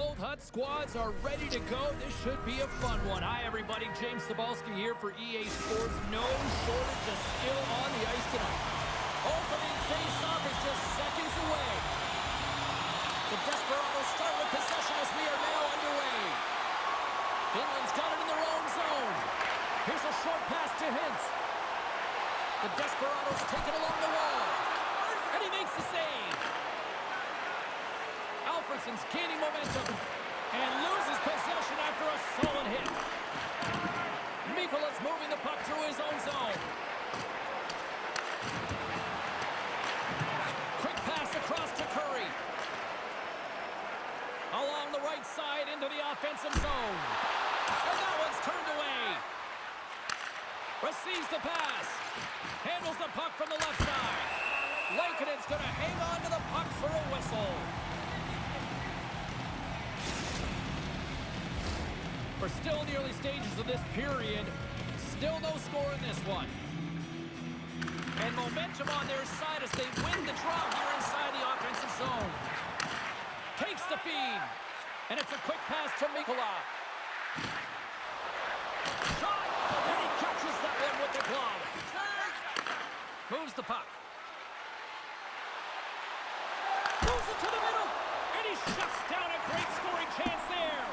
Both Hut squads are ready to go. This should be a fun one. Hi, everybody. James Cebulski here for EA Sports. No shortage of skill on the ice tonight. Opening face-off is just seconds away. The Desperados start with possession as we are now underway. Finland's got it in their own zone. Here's a short pass to Hintz. The Desperados take it along the wall. And he makes the save. Alfredsson's gaining momentum and loses possession after a solid hit. Mikola's moving the puck through his own zone. Quick pass across to Curry. Along the right side into the offensive zone. And that one's turned away. Receives the pass. Handles the puck from the left side. Lankkonen's going to hang on to the puck for a whistle. We're still in the early stages of this period. Still no score in this one. And momentum on their side as they win the draw here inside the offensive zone. Takes the feed. And it's a quick pass to Mikola. Shot! And he catches that one with the glove. Moves the puck. Moves it to the middle. And he shuts down a great scoring chance there.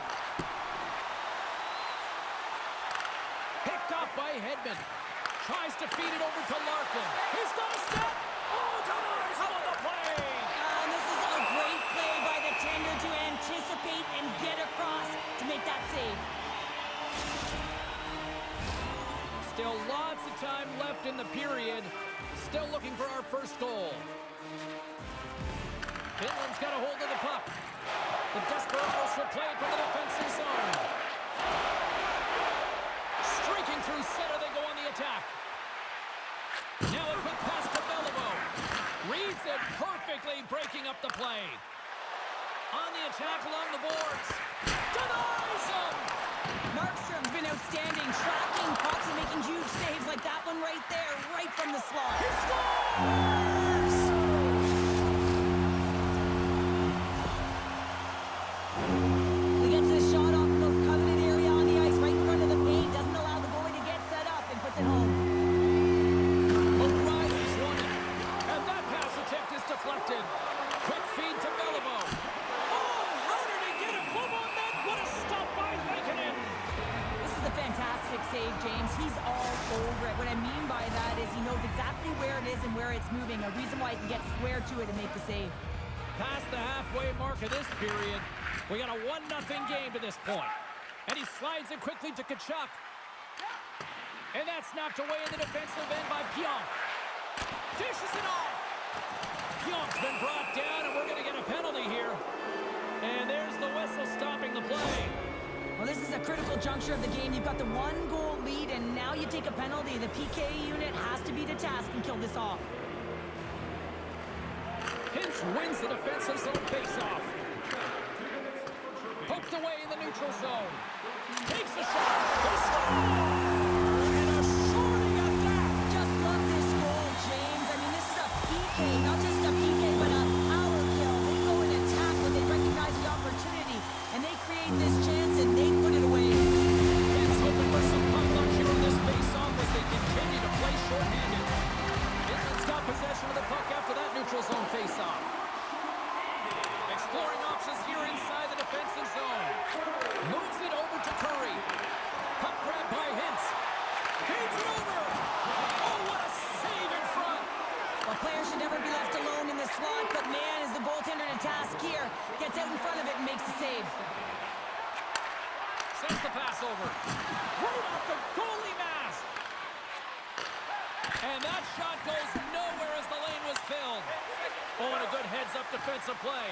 Picked off by Hedman. Tries to feed it over to Larkin. He's got a step. Oh, denies him on the play. This is a great play by the tender to anticipate and get across to make that save. Still lots of time left in the period. Still looking for our first goal. Finland's got a hold of the puck. The Desperados will play it from the defensive zone. Streaking through center, they go on the attack. Now a quick pass to Beliveau. Reads it perfectly, breaking up the play. On the attack along the boards. Denies him! Markstrom's been outstanding, tracking pucks and making huge saves like that one right there, right from the slot. He scores! He gets his shot off the most coveted area on the ice, right in front of the paint, doesn't allow the goalie to get set up and puts it home. O'Reilly's won it. And that pass attempt is deflected. Quick feed to Beliveau. Oh, how did he get it? Move on, man. What a stop by Lankkonen. This is a fantastic save, James. He's all over it. What I mean by that is he knows exactly where it is and where it's moving, a reason why he can get square to it and make the save. Past the halfway mark of this period, we got a 1-0 game to this point. And he slides it quickly to Tkachuk. And that's knocked away in the defensive end by Pionk. Dishes it off. Pionk's been brought down, and we're going to get a penalty here. And there's the whistle stopping the play. Well, this is a critical juncture of the game. You've got the 1-goal lead, and now you take a penalty. The PK unit has to be to task and kill this off. Hintz wins the defensive zone faceoff. Poked away in the neutral zone. Takes a shot. He scores! And a shorty at that. Just love this goal, James. I mean, this is a PK, not just a PK, but a power kill. They go and attack when they recognize the opportunity, and they create this chance, and they put it away. Hintz hoping for some puck luck here in this faceoff as they continue to play shorthanded. Finland's got possession of the puck after that neutral zone faceoff. Exploring options here inside the defensive zone. Moves it over to Curry. Puck grabbed by Hintz. Feeds it over. Oh, what a save in front. Well, players should never be left alone in the slot, but man, is the goaltender to task here. Gets out in front of it and makes the save. Sends the pass over. Right off the goalie mask. And that shot goes nowhere as the lane was filled. Oh, and a good heads-up defensive play.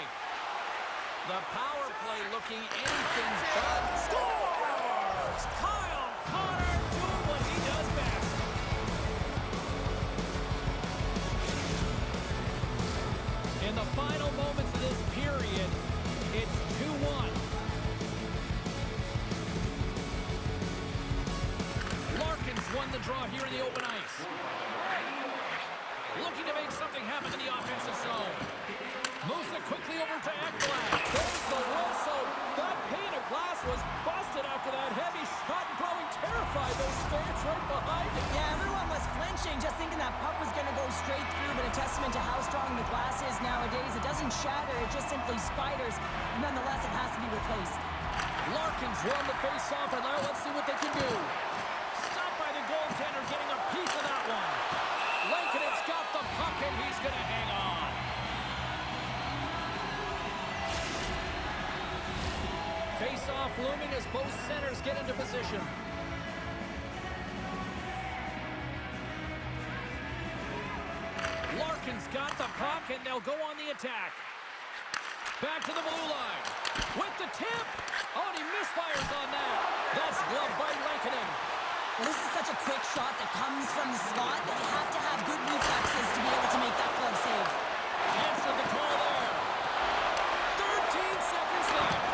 The power play looking anything but. Scores! Kyle Connor doing what he does best. In the final moments of this period, it's 2-1. Larkin's won the draw here in the open ice. Looking to make something happen in the offensive zone. Moves it quickly over to Ekblad. There's the whistle. That pane of glass was busted after that heavy shot and probably terrified those fans right behind it. Yeah, everyone was flinching, just thinking that puck was going to go straight through, but a testament to how strong the glass is nowadays. It doesn't shatter, it just simply spiders. Nonetheless, it has to be replaced. Larkins won the face-off, and now let's see what they can do. Stopped by the goaltender, getting a piece of that one. Lankinen's got the puck, and he's going to hang on. Face-off looming as both centers get into position. Larkin's got the puck, and they'll go on the attack. Back to the blue line. With the tip. Oh, and he misfires on that. That's gloved by Lankinen. Well, this is such a quick shot that comes from the slot that you have to have good reflexes to be able to make that glove save. Answered the call there. 13 seconds left.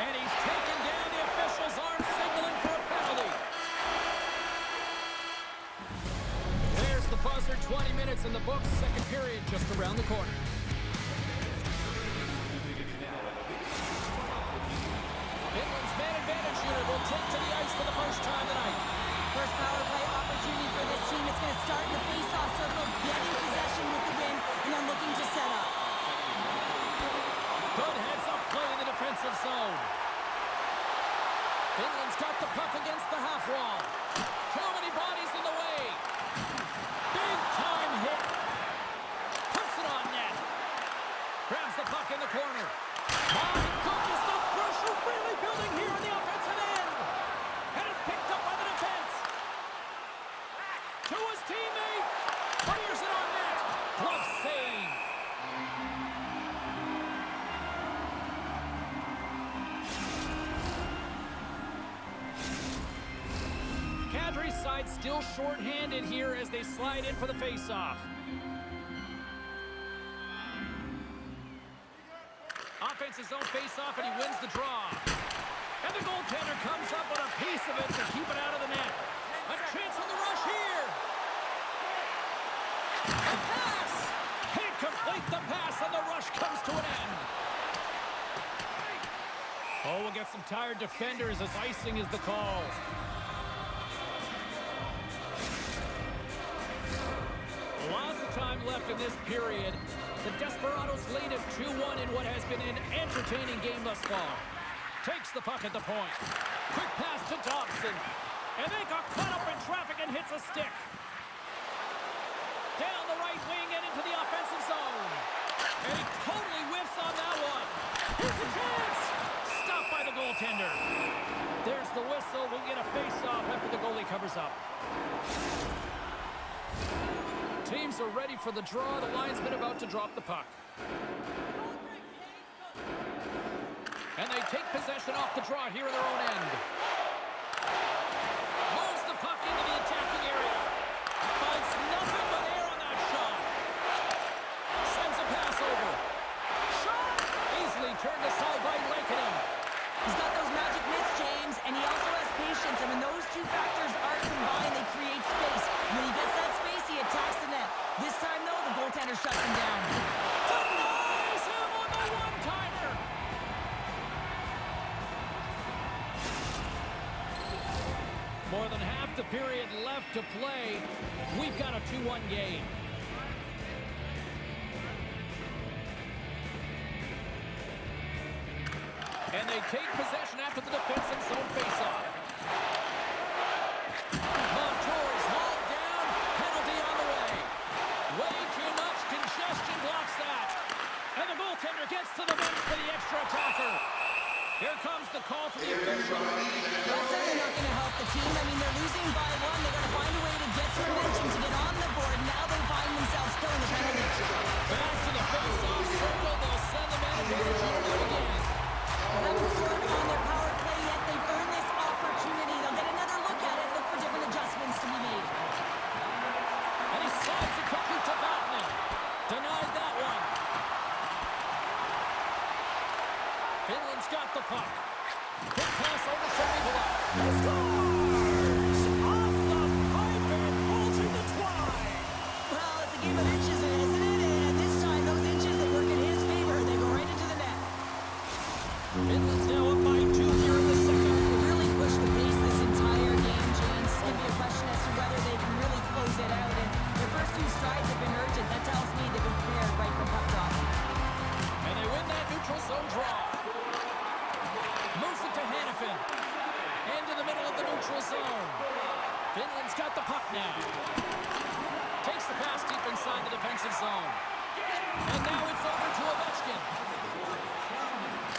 And he's taken down. The officials aren't signaling for a penalty. There's the buzzer. 20 minutes in the books. Second period just around the corner. Finland's man advantage unit will take to the ice for the first time tonight. First power play opportunity for this team. It's going to start in the face-off circle, getting possession with the win, and then looking to set up. Good heads-up play in the defensive zone. Finland's got the puck against the half wall. Too many bodies in the way. Big-time hit. Puts it on net. Grabs the puck in the corner. My goodness, the pressure really building here in the offensive end. And it's picked up by the defense. To his teammate. Clears it on net. Glove save. Kadri's side still short-handed here as they slide in for the face-off. Offense's own face-off, and he wins the draw. And the goaltender comes up with a piece of it to keep it out of the net. A chance on the rush here. A pass. Can't complete the pass, and the rush comes to an end. Oh, we'll get some tired defenders as icing is the call. Lots of time left in this period. The Desperados lead at 2-1 in what has been an entertaining game thus far. Takes the puck at the point. Quick pass to Dobson. And they got caught up in traffic and hits a stick. Down the right wing and into the offensive zone. And he totally whiffs on that one. Here's a chance. Stopped by the goaltender. There's the whistle. We'll get a face-off after the goalie covers up. Teams are ready for the draw. The linesman about to drop the puck. And they take possession off the draw here in their own end. Moves the puck into the attacking area. Finds nothing but air on that shot. Sends a pass over. Shot! Easily turned aside by Lankinen. He's got those magic mitts, James, and he also has patience. And when those two factors are combined, they create space. When he gets that space, he attacks the net. This time, though, the goaltender shuts him down. Denies him on the one-timer. More than half the period left to play. We've got a 2-1 game. And they take possession after the defensive zone faceoff. Montour's hauled down. Penalty on the way. Way too much congestion blocks that. And the goaltender gets to the bench for the extra attacker. Here comes the call to the official. That's certainly not going to help the team. I mean, they're losing by one. They're going to find a way to get some momentum to get on the board. Now they find themselves killing the penalty. Back to the face-off circle. They'll send the man advantage unit out again. They haven't scored on their power play yet. They've earned this opportunity now. Takes the pass deep inside the defensive zone. And now it's over to Ovechkin.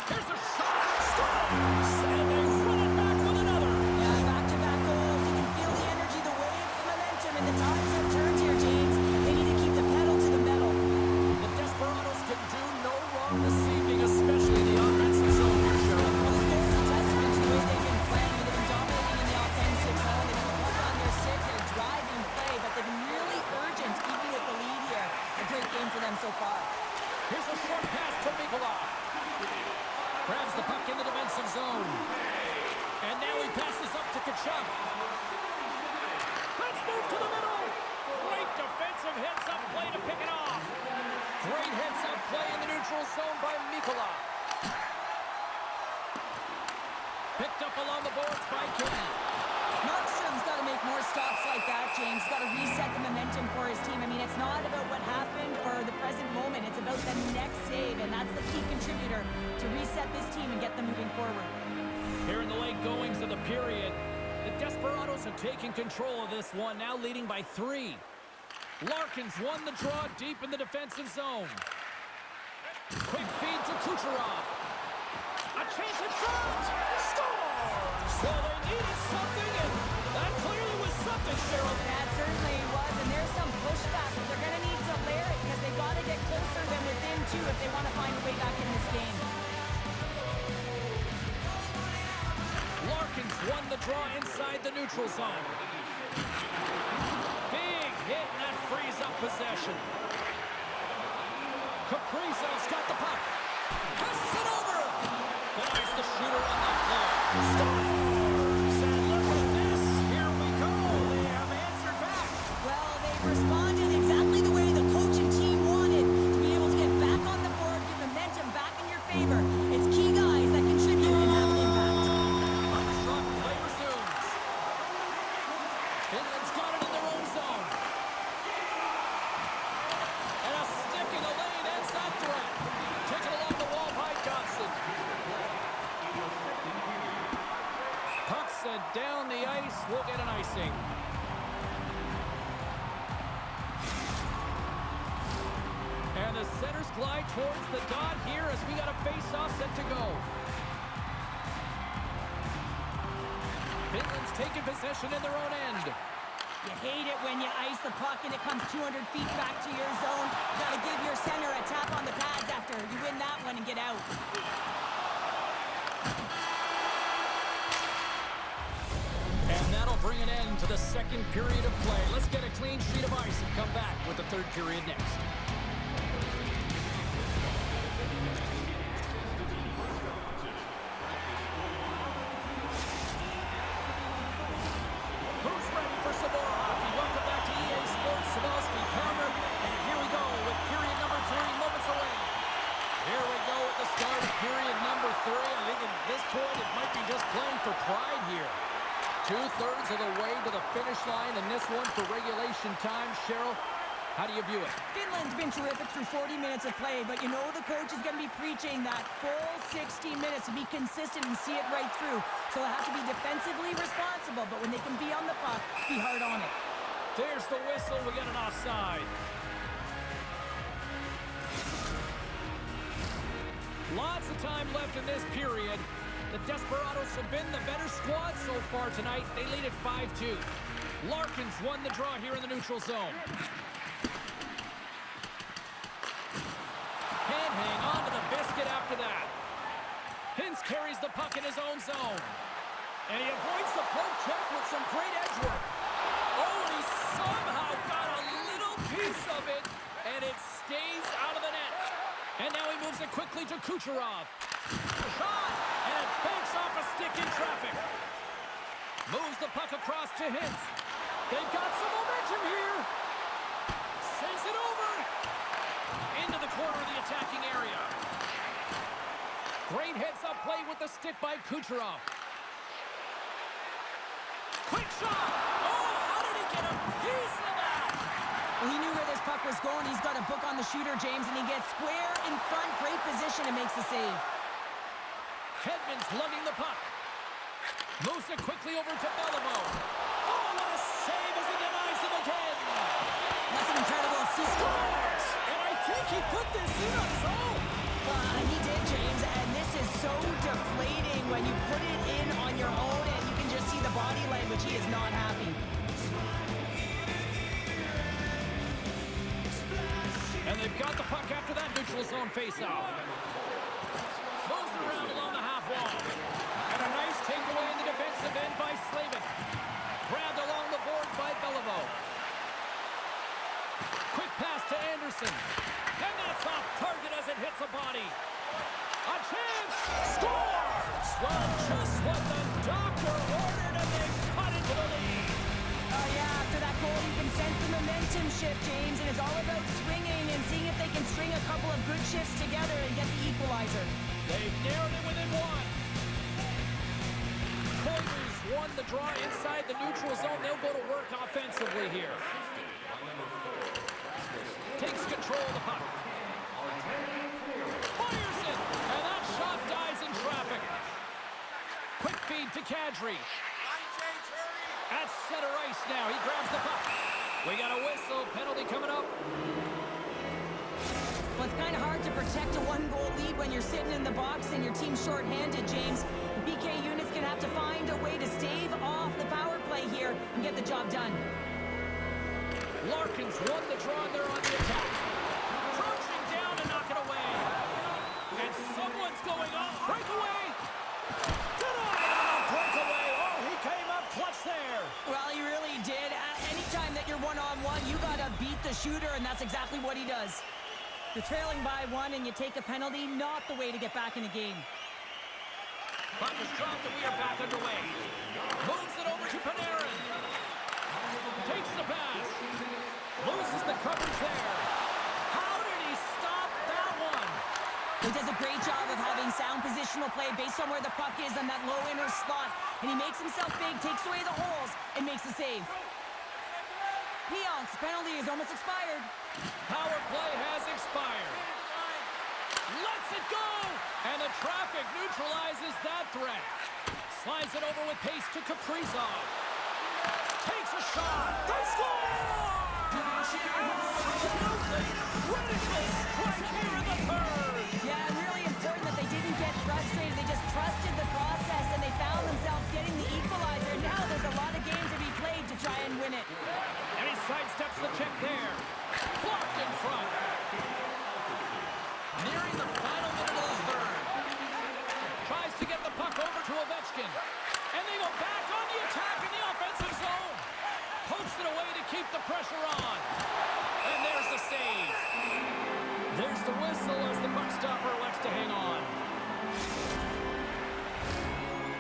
Here's a shot. Scores! And they run it back with another. Yeah, back-to-back goals. You can feel the energy, the wave, the momentum, and the tides have turned here, James. They need to keep the pedal to the metal. The Desperados can do no wrong this evening, especially the offensive zone here, Cheryl. Well, this goal is a testament to the way they've been playing. They've been dominating in the offensive zone. They've been putting on their stick. They're driving play, but they've been really urgent, even with the lead here. A great game for them so far. Here's a short pass to Mikola. Grabs the puck in the defensive zone. And now he passes up to Kachuk. Let's move to the middle. Great defensive heads-up play to pick it off. Great heads-up play in the neutral zone by Mikola. Picked up along the boards by Kenny. Markstrom's got to make more stops like that, James. He's got to reset the momentum for his team. I mean, it's not about what happened or the present moment. It's about the next save, and that's the key contributor to reset this team and get them moving forward. Here in the late goings of the period, the Desperados are taking control of this one, now leading by 3. Larkins won the draw deep in the defensive zone. Quick feed to Kucherov. A chance at front! Scores! So they needed something, and that clearly was something, Cheryl. That certainly was, and there's some pushback, but they're going to need to layer it because they've got to get closer than within 2 if they want to find a way back in this game. Larkins won the draw inside the neutral zone. Big hit, and that frees up possession. Kaprizov's got the puck. Passes it over. There's the shooter on that play. Scores! And look at this. Here we go. They have answered back. Well, they've responded exactly the way the coach and team wanted, to be able to get back on the board, get momentum back in your favor. It's key guys that contribute and have an impact. Shot play resumes. Finland's got it in their own zone. And a stick in the lane ends that threat. Taken along the wall by Johnson. Puck sent down the ice. We'll get an icing. And the centers glide towards the dot here as we got a face-off set to go. Finland's taking possession in their own end. You hate it when you ice the puck and it comes 200 feet back to your zone. You got to give your center a tap on the pads after you win that one and get out. And that'll bring an end to the second period of play. Let's get a clean sheet of ice and come back with the third period next. Who's ready for some more hockey? Welcome back to EA Sports. Sabalski, Pounder, and here we go with period number 3 moments away. Here we go at the start of period number 3. I think at this point it might be just playing for pride here. 2/3 of the way to the finish line, and this one for regulation time. Cheryl, how do you view it? Finland's been terrific through 40 minutes of play, but you know the coach is going to be preaching that full 60 minutes to be consistent and see it right through. So they'll have to be defensively responsible, but when they can be on the puck, be hard on it. There's the whistle. We got an offside. Lots of time left in this period. The Desperados have been the better squad so far tonight. They lead at 5-2. Larkins won the draw here in the neutral zone. Can't hang on to the biscuit after that. Hintz carries the puck in his own zone. And he avoids the poke check with some great edge work. Oh, and he somehow got a little piece of it, and it stays out of the net. And now he moves it quickly to Kucherov. Shot! And it banks off a stick in traffic. Moves the puck across to Hintz. They've got some momentum here. Sends it over. Into the corner of the attacking area. Great heads-up play with the stick by Kucherov. Quick shot! Oh, how did he get a piece of that? Well, he knew where this puck was going. He's got a book on the shooter, James, and he gets square in front. Great position and makes the save. Hedman's lugging the puck. Moves it quickly over to Beliveau. Oh, what a save as he denies the like he put this in us all. He did, James, and this is so deflating when you put it in on your own and you can just see the body language. He is not happy. And they've got the puck after that neutral zone faceoff. Moves it around along the half wall. And a nice takeaway in the defensive end by Slavin. Grabbed along the boards by Beliveau. Quick pass to Anderson. And that's off target as it hits a body. A chance! Scores! Well, just what the doctor ordered, and they've cut into the lead. Yeah, after that goal, you can sense the momentum shift, James, and it's all about swinging and seeing if they can string a couple of good shifts together and get the equalizer. They've narrowed it within one. Coyotes won the draw inside the neutral zone. They'll go to work offensively here. Takes control of the puck. Fires it, and that shot dies in traffic. Quick feed to Kadri. At center ice now. He grabs the puck. We got a whistle. Penalty coming up. Well, it's kind of hard to protect a one-goal lead when you're sitting in the box and your team's short-handed, James. The BK unit's going to have to find a way to stave off the power play here and get the job done. Larkins won the draw, and they're on the attack. Crouching down and knock it away. And someone's going off. Breakaway. Denied on a breakaway. Oh, he came up clutch there. Well, he really did. Anytime that you're one-on-one, you got to beat the shooter, and that's exactly what he does. You're trailing by one and you take a penalty, not the way to get back in a game. Puck is dropped and we are back underway. Moves it over to Panarin. Takes the pass. Loses the coverage there. How did he stop that one? He does a great job of having sound positional play based on where the puck is on that low inner slot. And he makes himself big, takes away the holes, and makes the save. Pionk's penalty is almost expired. Power play has expired. Lets it go! And the traffic neutralizes that threat. Slides it over with pace to Kaprizov. Takes a shot. They score! Absolutely critical strike here in the third. Yeah, and really important that they didn't get frustrated. They just trusted the process, and they found themselves getting the equalizer. Now there's a lot of games to be played to try and win it. And he sidesteps the check there. Blocked in front. Nearing the final minute of the third. Tries to get the puck over to Ovechkin. And they go back on the attack in the offensive zone. Pokes it away to keep the pressure on. And there's the save. There's the whistle as the puck stopper elects to hang on.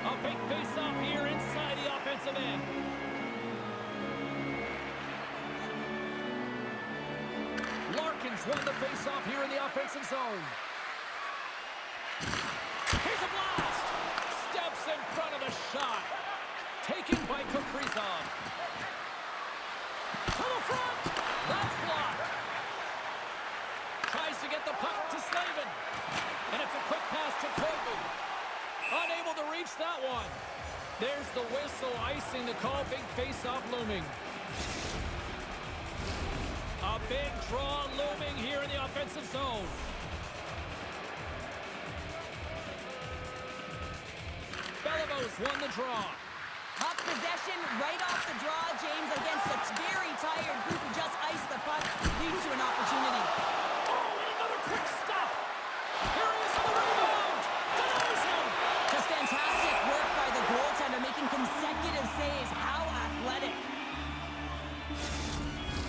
A big face-off here inside the offensive end. Larkins won the face-off here in the offensive zone. Here's a blast! Steps in front of the shot. Taken by Kaprizov. To the front! That's blocked. Tries to get the puck to Slavin. And it's a quick pass to Koivu. Unable to reach that one. There's the whistle, icing the call. Big face-off looming. A big draw looming here in the offensive zone. Belivos won the draw. Puck possession right off the draw, James, against a very tired group who just iced the puck, leads to an opportunity. Oh, and another quick stop. Here he is on the rebound. Denies him. Just fantastic work by the goaltender, making consecutive saves. How athletic.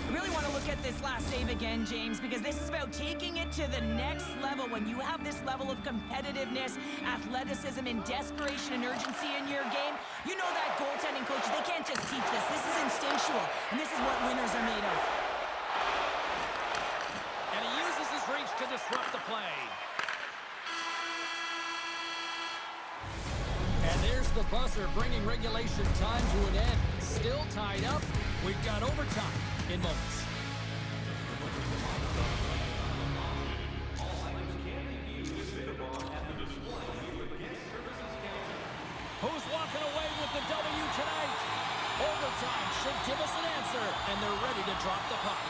I really want to look at this last save again, James, because this is about taking it to the next level. When you have this level of competitiveness, athleticism, and desperation and urgency in your game, you know that goaltending coaches, they can't just teach this. This is instinctual, and this is what winners are made of. And he uses his reach to disrupt the play. And there's the buzzer, bringing regulation time to an end. Still tied up. We've got overtime in moments. Who's walking away with the W tonight? Overtime should give us an answer, and they're ready to drop the puck.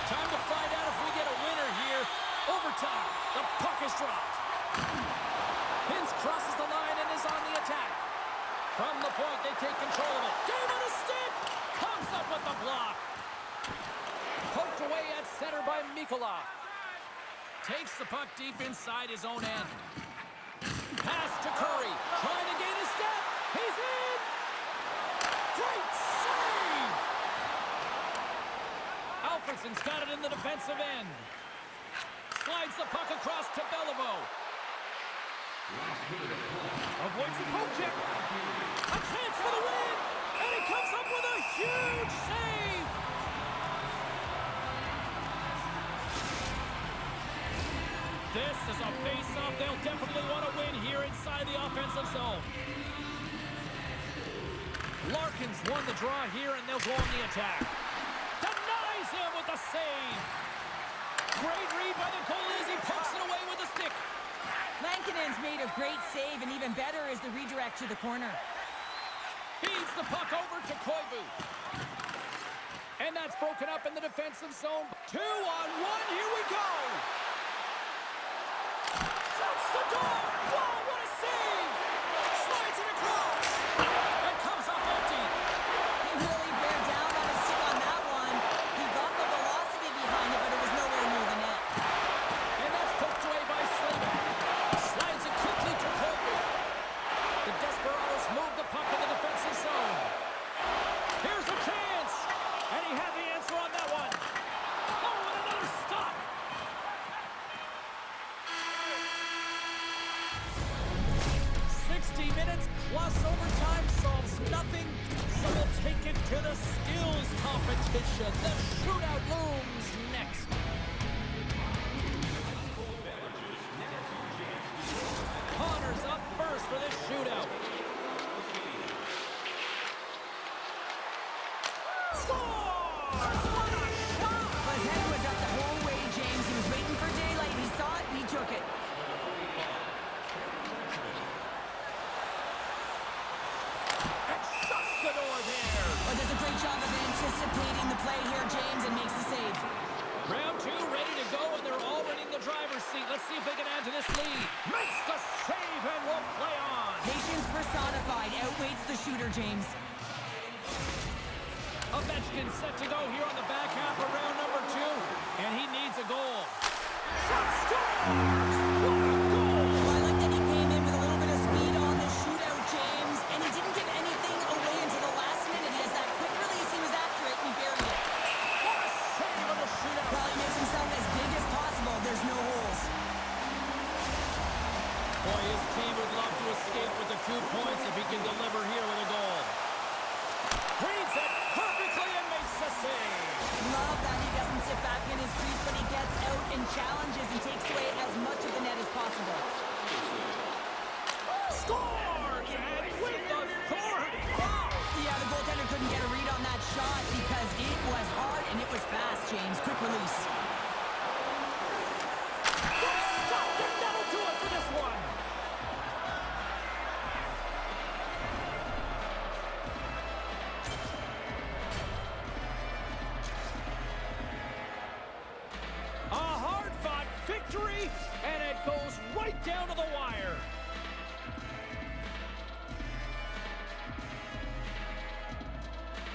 Time to find out if we get a winner here. Overtime. The puck is dropped. Hintz crosses the line and is on the attack. From the point, they take control of it. Game on a stick. Comes up with the block. Poked away at center by Mikula. Takes the puck deep inside his own end. Pass to Curry. Trying to gain a step. He's in. Great save. Alfredsson's got it in the defensive end. Slides the puck across to Beliveau. Avoids the poke check. A chance for the win. And he comes up with a huge save. This is a face-off they'll definitely want to win here inside the offensive zone. Larkin's won the draw here, and they'll go on the attack. Denies him with the save. Great read by the goalie as he pokes it away with a stick. Lankinen's made a great save, and even better is the redirect to the corner. Feeds the puck over to Koivu. And that's broken up in the defensive zone. 2-on-1, here we go. Shoots the door. Whoa, what a save. Slides it across. And comes up empty. He really bear down on his stick on that one. He got the velocity behind it, but it was nowhere near the net. And that's poked away by Slavin. Slides it quickly to Koivu. The Desperados move the puck in the defensive zone. Here's a chance. And he had the answer on that one. Oh, and another stop. 60 minutes plus overtime solves nothing, so we'll take it to the skills competition. The shootout looms next. Connor's up first for this shootout. Scores! What a shot! His head was up the whole way, James. He was waiting for daylight. He saw it, and he took it. And shuts the door there. But does a great job of anticipating the play here, James, and makes the save. Round two ready to go, and they're already in the driver's seat. Let's see if they can add to this lead. Makes the save and will play on. Patience personified outweighs the shooter, James. Ovechkin set to go here on the back half of round number two, and he needs a goal. Shot scores! What a goal! Well, I like that he came in with a little bit of speed on the shootout, James, and he didn't give anything away until the last minute. He has that quick release. He was accurate, and he buried it. What a save on the shootout! Probably makes himself as big as possible. There's no holes. Boy, his team would love to escape with the 2 points if he can deliver here with a goal. Reads it perfectly and makes the save. Love that he doesn't sit back in his crease, but he gets out and challenges and takes away as much of the net as possible. Scores! And with authority! Wow! Yeah, the goaltender couldn't get a read on that shot because it was hard and it was fast, James. Quick release. Good stop, and that'll do it for this one. A hard-fought victory, and it goes right down to the wire.